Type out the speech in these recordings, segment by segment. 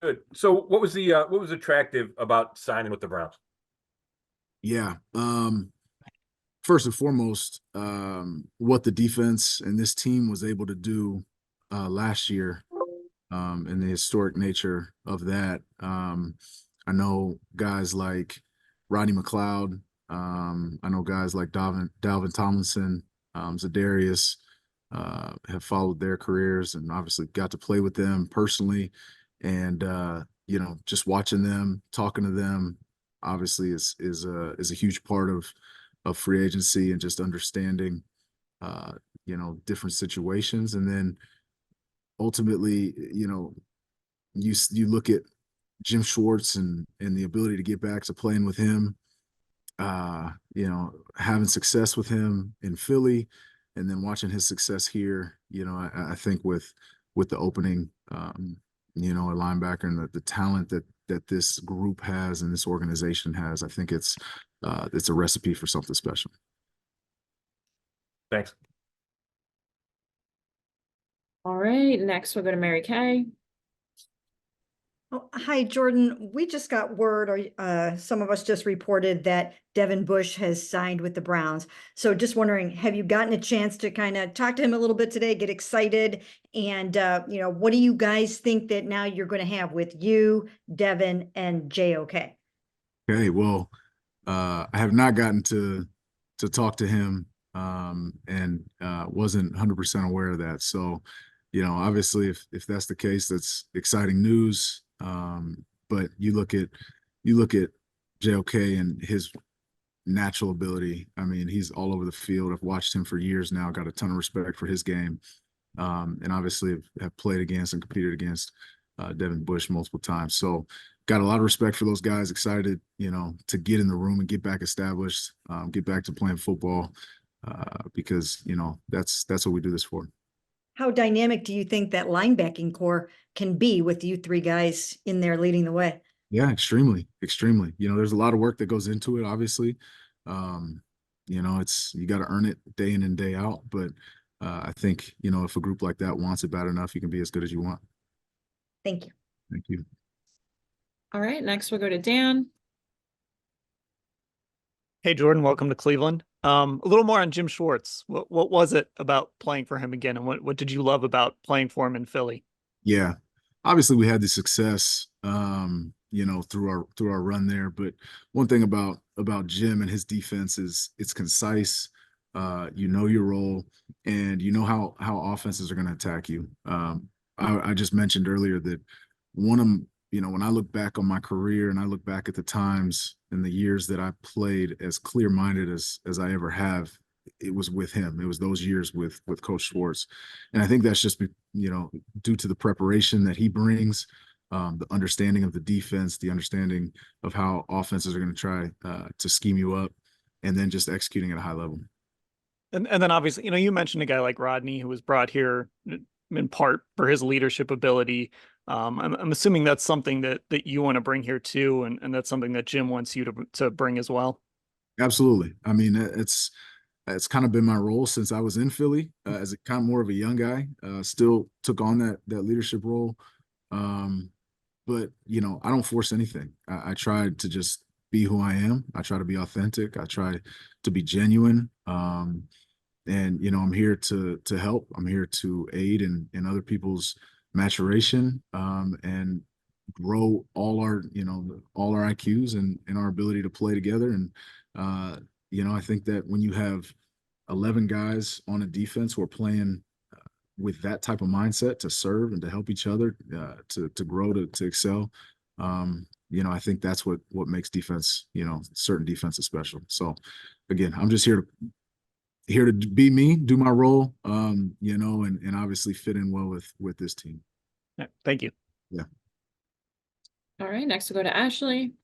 Good. So what was attractive about signing with the Browns? Yeah. First and foremost, what the defense and this team was able to do last year, and the historic nature of that. I know guys like Rodney McLeod. I know guys like Dalvin Tomlinson, Zadarius, have followed their careers and obviously got to play with them personally. And just watching them, talking to them, obviously is a huge part of free agency and just understanding different situations. And then ultimately, you look at Jim Schwartz and the ability to get back to playing with him, having success with him in Philly, and then watching his success here. I think with the opening, a linebacker and the talent that this group has and this organization has, I think it's a recipe for something special. Thanks. All right, next we'll go to Mary Kay. Oh, hi, Jordan. We just got word, or some of us just reported that Devin Bush has signed with the Browns. So just wondering, have you gotten a chance to kind of talk to him a little bit today, get excited? And, what do you guys think that now you're going to have with you, Devin, and JOK? Okay, well, I have not gotten to talk to him, and wasn't 100% aware of that. So, obviously, if that's the case, that's exciting news. But you look at JOK and his natural ability. I mean, he's all over the field. I've watched him for years now, got a ton of respect for his game. And obviously have played against and competed against Devin Bush multiple times. So got a lot of respect for those guys, excited, to get in the room and get back established, get back to playing football, because, that's what we do this for. How dynamic do you think that linebacking core can be with you three guys in there leading the way? Yeah, extremely, extremely. There's a lot of work that goes into it, obviously. You got to earn it day in and day out. But I think, if a group like that wants it bad enough, you can be as good as you want. Thank you. Thank you. All right, next we'll go to Dan. Hey, Jordan, welcome to Cleveland. A little more on Jim Schwartz. What was it about playing for him again, and what did you love about playing for him in Philly? Yeah, obviously we had the success, through our run there. But one thing about Jim and his defense is it's concise. Your role, and how offenses are going to attack you. I just mentioned earlier that one of them, when I look back on my career and I look back at the times and the years that I played as clear-minded as I ever have, it was with him. It was those years with Coach Schwartz. And I think that's just, due to the preparation that he brings, the understanding of the defense, the understanding of how offenses are going to try to scheme you up, and then just executing at a high level. And then obviously, you mentioned a guy like Rodney who was brought here in part for his leadership ability. I'm assuming that's something that you want to bring here too, and that's something that Jim wants you to bring as well. Absolutely. I mean, it's kind of been my role since I was in Philly, as a kind of more of a young guy. Still took on that leadership role, but I don't force anything. I try to just be who I am. I try to be authentic. I try to be genuine. And I'm here to help. I'm here to aid in other people's maturation, and grow all our IQs and our ability to play together. And I think that when you have 11 guys on a defense who are playing with that type of mindset to serve and to help each other, to grow, to excel, I think that's what makes defense, certain defenses special. So again, I'm just here to be me, do my role, and obviously fit in well with this team. Yeah, thank you. Yeah. All right, next we'll go to Ashley.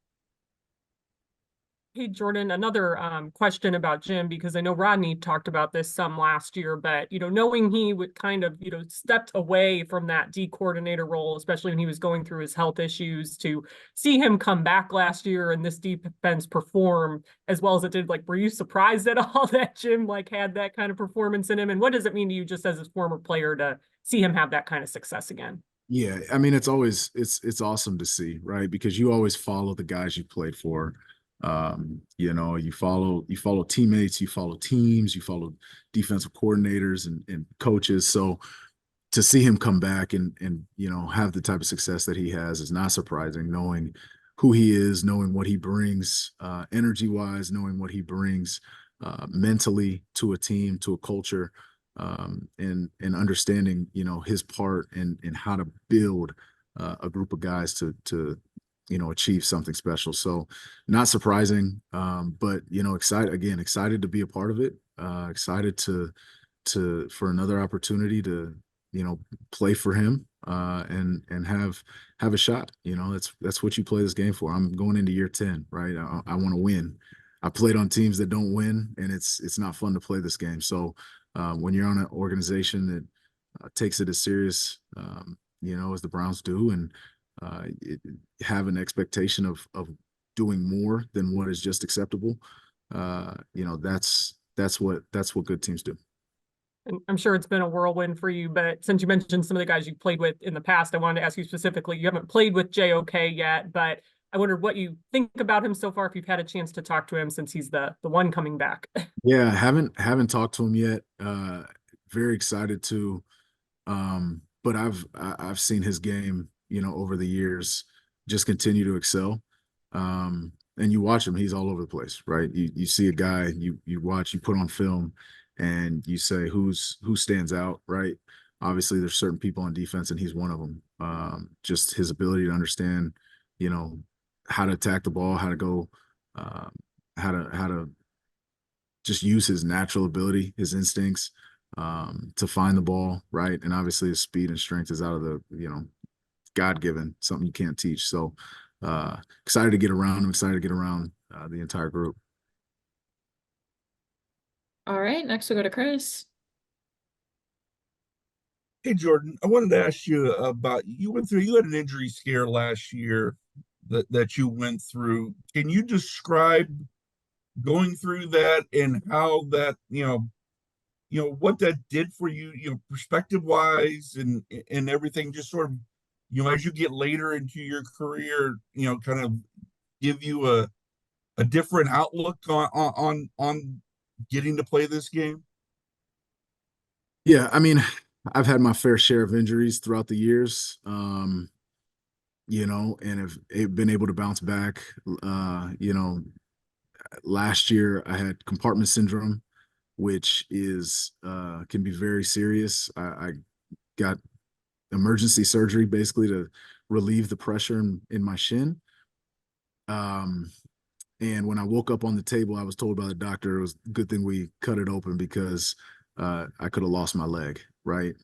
Hey, Jordan, another question about Jim, because I know Rodney talked about this some last year, but, knowing he would kind of, stepped away from that D coordinator role, especially when he was going through his health issues, to see him come back last year and this defense perform as well as it did, were you surprised at all that Jim, had that kind of performance in him? And what does it mean to you just as a former player to see him have that kind of success again? Yeah, I mean, it's always it's awesome to see, right? Because you always follow the guys you played for. You know, you follow teammates, you follow teams, you follow defensive coordinators and coaches. So to see him come back and you know have the type of success that he has is not surprising, knowing who he is, knowing what he brings energy wise, knowing what he brings mentally to a team, to a culture, and understanding you know his part and how to build a group of guys to you know achieve something special. So not surprising, but you know excited to be a part of it, excited to for another opportunity to you know play for him and have a shot. You know that's what you play this game for. I'm going into year 10, right? I want to win. I played on teams that don't win, and it's not fun to play this game. So when you're on an organization that takes it as serious, you know, as the Browns do, and have an expectation of doing more than what is just acceptable, you know, that's what good teams do. And I'm sure it's been a whirlwind for you, but since you mentioned some of the guys you played with in the past, I wanted to ask you specifically, you haven't played with JOK yet, but I wondered what you think about him so far, if you've had a chance to talk to him since he's the one coming back. Yeah, haven't talked to him yet. Very excited to, but I've seen his game, you know, over the years just continue to excel. And you watch him, he's all over the place, right? You see a guy, you watch, you put on film, and you say who stands out, right? Obviously, there's certain people on defense, and he's one of them. Just his ability to understand, you know, how to attack the ball, how to go, how to just use his natural ability, his instincts, to find the ball, right? And obviously, his speed and strength is out of the, you know, God-given, something you can't teach. So excited to get around. I'm excited to get around the entire group. All right, next we'll go to Chris. Hey Jordan, I wanted to ask you about you had an injury scare last year that you went through. Can you describe going through that and how that, what that did for you, perspective wise and everything, just sort of, as you get later into your career, kind of give you a different outlook on getting to play this game? Yeah, I mean, I've had my fair share of injuries throughout the years, you know, and have been able to bounce back. You know, last year I had compartment syndrome, which is can be very serious. I got emergency surgery basically to relieve the pressure in my shin. And when I woke up on the table, I was told by the doctor it was a good thing we cut it open because I could have lost my leg, right?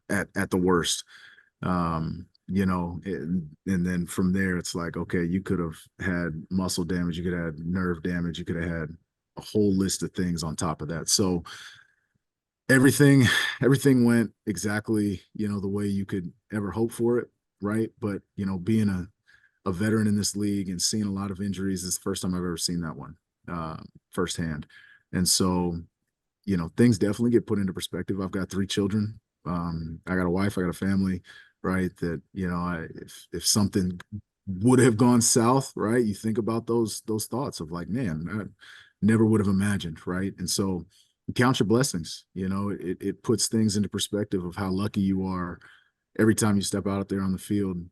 At the worst. You know, and then from there, it's like, okay, you could have had muscle damage, you could have had nerve damage, you could have had a whole list of things on top of that. So everything went exactly, you know, the way you could ever hope for it, right? But, you know, being a veteran in this league and seeing a lot of injuries, this is the first time I've ever seen that one firsthand. And so, you know, things definitely get put into perspective. I've got 3 children. I got a wife, I got a family, right? That, you know, if something would have gone south, right? You think about those thoughts of like, man, I never would have imagined, right? And so count your blessings, you know, it puts things into perspective of how lucky you are every time you step out there on the field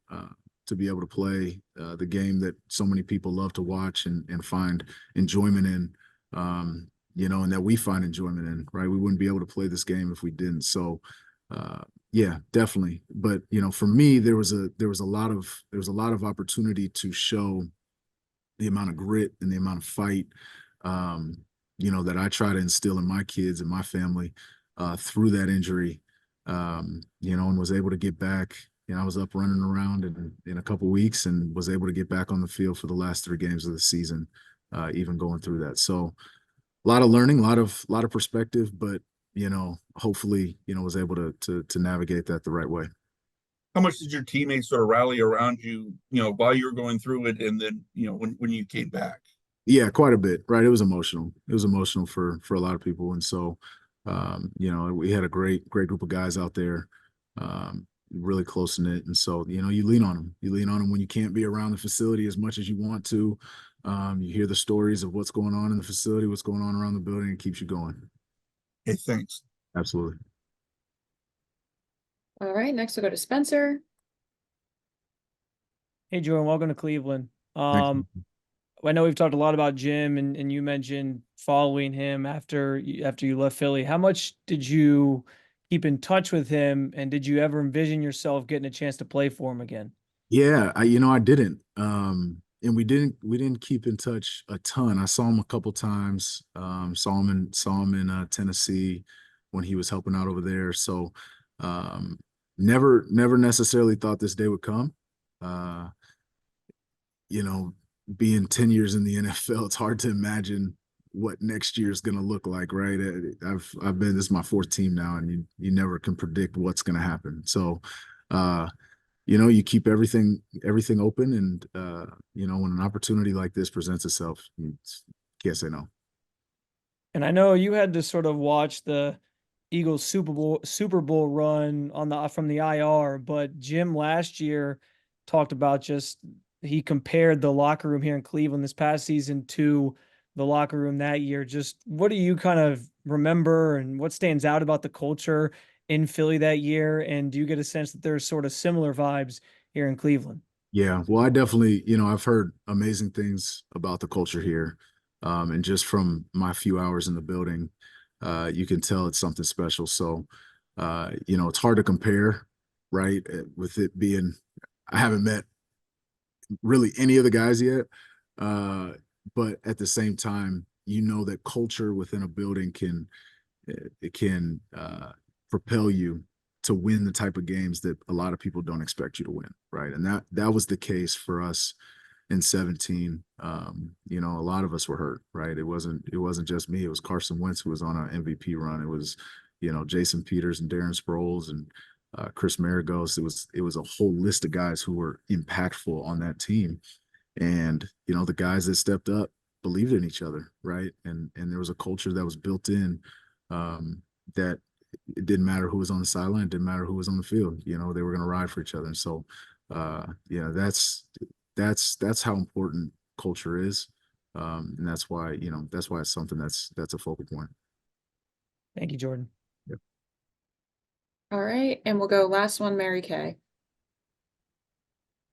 to be able to play the game that so many people love to watch and find enjoyment in, you know, and that we find enjoyment in, right? We wouldn't be able to play this game if we didn't. So, yeah, definitely. But, you know, for me, there was a lot of opportunity to show the amount of grit and the amount of fight, you know, that I try to instill in my kids and my family through that injury, you know, and was able to get back. You know, I was up running around in a couple of weeks and was able to get back on the field for the last 3 games of the season, even going through that. So a lot of learning, a lot of perspective, but, you know, hopefully, you know, was able to navigate that the right way. How much did your teammates sort of rally around you, while you were going through it, and then, when you came back? Yeah, quite a bit, right? It was emotional. It was emotional for a lot of people. And so, you know, we had a great group of guys out there, really close knit. And so, you know, you lean on them. You lean on them when you can't be around the facility as much as you want to. You hear the stories of what's going on in the facility, what's going on around the building. It keeps you going. Hey, thanks. Absolutely. All right, next we'll go to Spencer. Hey, Jordan, welcome to Cleveland. Thank you. I know we've talked a lot about Jim, and you mentioned following him after you left Philly. How much did you keep in touch with him, and did you ever envision yourself getting a chance to play for him again? Yeah, I didn't. And we didn't keep in touch a ton. I saw him a couple times. Saw him in Tennessee when he was helping out over there. So never necessarily thought this day would come. You know, being 10 years in the NFL, it's hard to imagine what next year is going to look like, right? This is my fourth team now, and you never can predict what's going to happen. So you know, you keep everything open, and you know, when an opportunity like this presents itself, you can't say no. And I know you had to sort of watch the Eagles Super Bowl run from the IR, but Jim last year talked about he compared the locker room here in Cleveland this past season to the locker room that year. Just what do you kind of remember, and what stands out about the culture in Philly that year? And do you get a sense that there's sort of similar vibes here in Cleveland? Yeah, well, I definitely, you know, I've heard amazing things about the culture here. And just from my few hours in the building, you can tell it's something special. So, you know, it's hard to compare, right? With it being, I haven't met really any of the guys yet. But at the same time, you know that culture within a building can propel you to win the type of games that a lot of people don't expect you to win, right? And that was the case for us in 17. You know, a lot of us were hurt, right? It wasn't just me. It was Carson Wentz who was on an MVP run. It was, you know, Jason Peters and Darren Sproles and Chris Maragos. It was a whole list of guys who were impactful on that team. And, you know, the guys that stepped up believed in each other, right? And there was a culture that was built in that it didn't matter who was on the sideline, it didn't matter who was on the field. You know, they were going to ride for each other. And so, yeah, that's how important culture is. And that's why, you know, that's why it's something that's a focal point. Thank you, Jordan. Yep. All right, and we'll go last one, Mary Kay.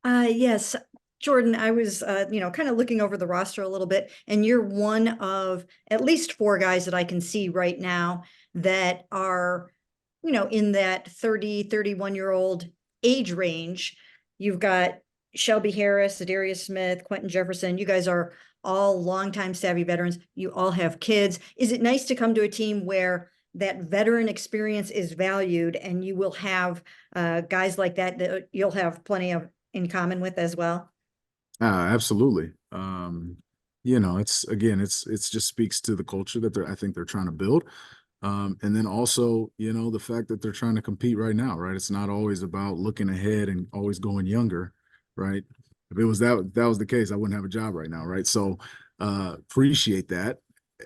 Yes, Jordan, I was, you know, kind of looking over the roster a little bit, and you're one of at least 4 guys that I can see right now that are, you know, in that 30, 31-year-old age range. You've got Shelby Harris, Adarius Smith, Quentin Jefferson. You guys are all longtime savvy veterans. You all have kids. Is it nice to come to a team where that veteran experience is valued, and you will have guys like that you'll have plenty of in common with as well? Absolutely. You know, it's just speaks to the culture that I think they're trying to build. And then also, you know, the fact that they're trying to compete right now, right? It's not always about looking ahead and always going younger, right? If it was that was the case, I wouldn't have a job right now, right? So appreciate that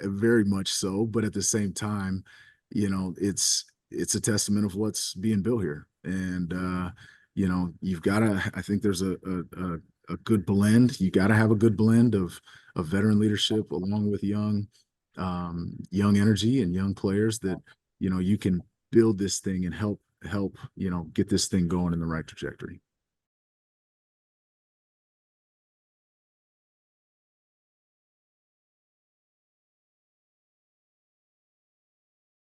very much so. But at the same time, you know, it's a testament of what's being built here. And you know, I think there's a good blend. You got to have a good blend of veteran leadership along with young energy and young players that, you know, you can build this thing and help, you know, get this thing going in the right trajectory.